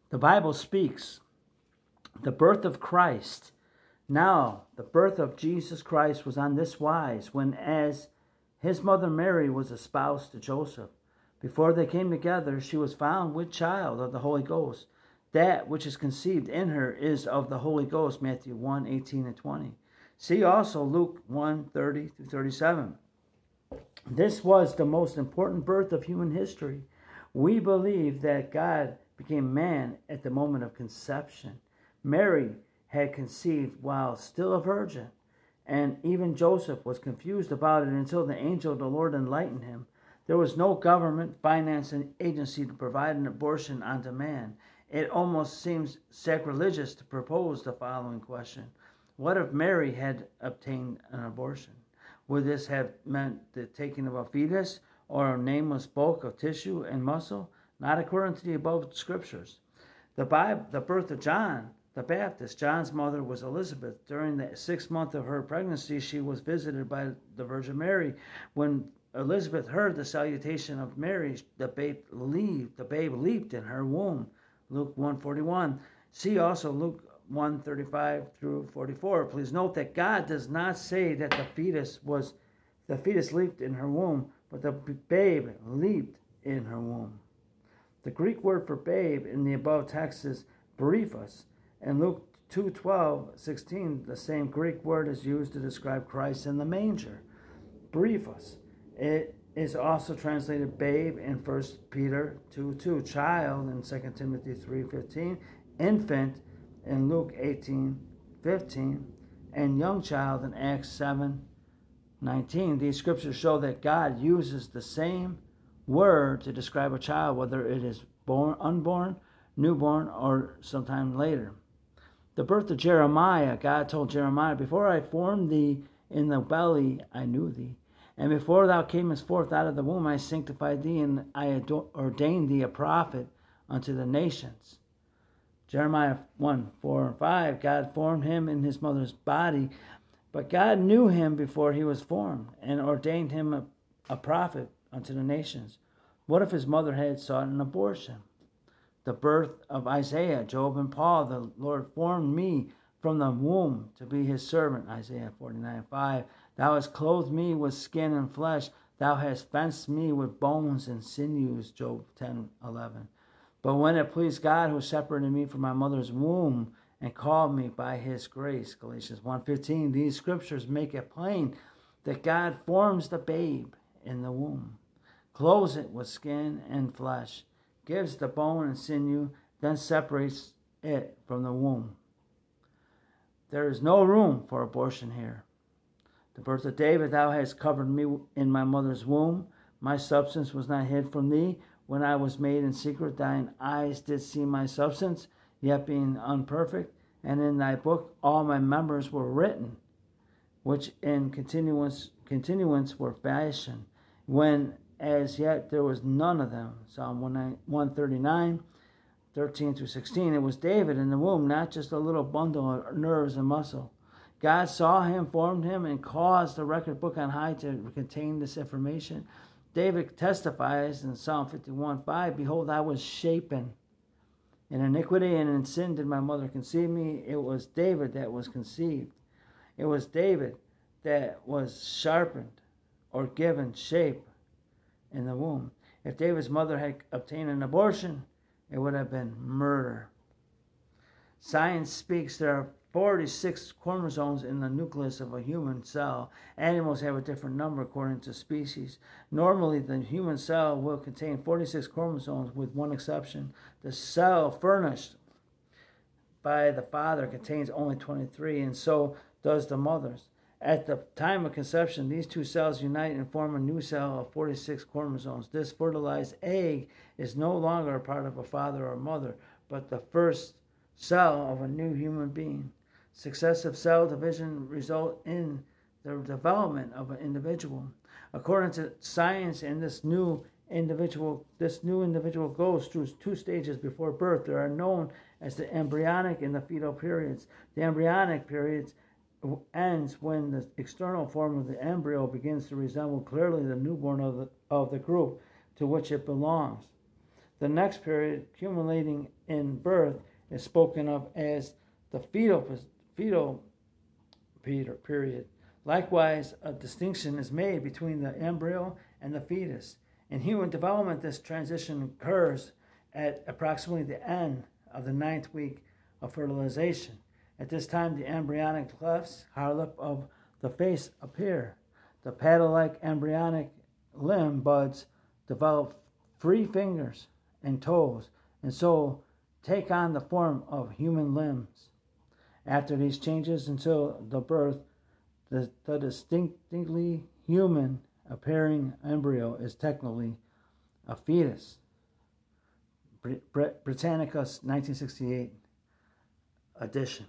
The Bible speaks the birth of Christ. Now, the birth of Jesus Christ was on this wise, when as his mother Mary was espoused to Joseph, before they came together, she was found with child of the Holy Ghost. That which is conceived in her is of the Holy Ghost, Matthew 1:18 and 20. See also Luke 1:30 through 37. This was the most important birth of human history. We believe that God became man at the moment of conception. Mary had conceived while still a virgin, and even Joseph was confused about it until the angel of the Lord enlightened him. There was no government, finance, and agency to provide an abortion on demand. It almost seems sacrilegious to propose the following question. What if Mary had obtained an abortion? Would this have meant the taking of a fetus or a nameless bulk of tissue and muscle? Not according to the above scriptures. The birth of John the Baptist, John's mother was Elizabeth. During the 6th month of her pregnancy, she was visited by the Virgin Mary. When Elizabeth heard the salutation of Mary, the babe leaped in her womb. Luke 1:41. See also Luke 1:35 through 44. Please note that God does not say that the fetus leaped in her womb, but the babe leaped in her womb. The Greek word for babe in the above text is brephos. In Luke 2:12-16, the same Greek word is used to describe Christ in the manger. Brephos. It is also translated babe in 1 Peter 2:2, child in 2 Timothy 3:15, infant in Luke 18:15, and young child in Acts 7:19. These scriptures show that God uses the same word to describe a child, whether it is born, unborn, newborn, or sometime later. The birth of Jeremiah, God told Jeremiah, before I formed thee in the belly, I knew thee. And before thou camest forth out of the womb, I sanctified thee, and I ordained thee a prophet unto the nations. Jeremiah 1:4-5, God formed him in his mother's body, but God knew him before he was formed, and ordained him a prophet unto the nations. What if his mother had sought an abortion? The birth of Isaiah, Job, and Paul, the Lord formed me from the womb to be his servant, Isaiah 49:5. Thou hast clothed me with skin and flesh. Thou hast fenced me with bones and sinews, Job 10:11. But when it pleased God, who separated me from my mother's womb and called me by his grace, Galatians 1:15, these scriptures make it plain that God forms the babe in the womb, clothes it with skin and flesh, gives the bone and sinew, then separates it from the womb. There is no room for abortion here. The birth of David, thou hast covered me in my mother's womb. My substance was not hid from thee. When I was made in secret, thine eyes did see my substance, yet being unperfect. And in thy book all my members were written, which in continuance were fashioned, when as yet there was none of them. Psalm 139, 13-16. It was David in the womb, not just a little bundle of nerves and muscle. God saw him, formed him, and caused the record book on high to contain this information. David testifies in Psalm 51:5, behold, I was shapen in iniquity, and in sin did my mother conceive me. It was David that was conceived. It was David that was sharpened or given shape in the womb. If David's mother had obtained an abortion, it would have been murder. Science speaks there are 46 chromosomes in the nucleus of a human cell. Animals have a different number according to species. Normally, the human cell will contain 46 chromosomes with one exception. The cell furnished by the father contains only 23, and so does the mother's. At the time of conception, these two cells unite and form a new cell of 46 chromosomes. This fertilized egg is no longer a part of a father or mother, but the first cell of a new human being. Successive cell division result in the development of an individual. According to science, and this new individual goes through 2 stages before birth. They are known as the embryonic and the fetal periods. The embryonic periods ends when the external form of the embryo begins to resemble clearly the newborn of the group to which it belongs. The next period, accumulating in birth, is spoken of as the fetal period. Likewise, a distinction is made between the embryo and the fetus. In human development, this transition occurs at approximately the end of the 9th week of fertilization. At this time, the embryonic clefts, higher lip of the face appear. The paddle-like embryonic limb buds develop free fingers and toes, and so take on the form of human limbs. After these changes until the birth, the distinctly human appearing embryo is technically a fetus. Britannicus 1968 edition.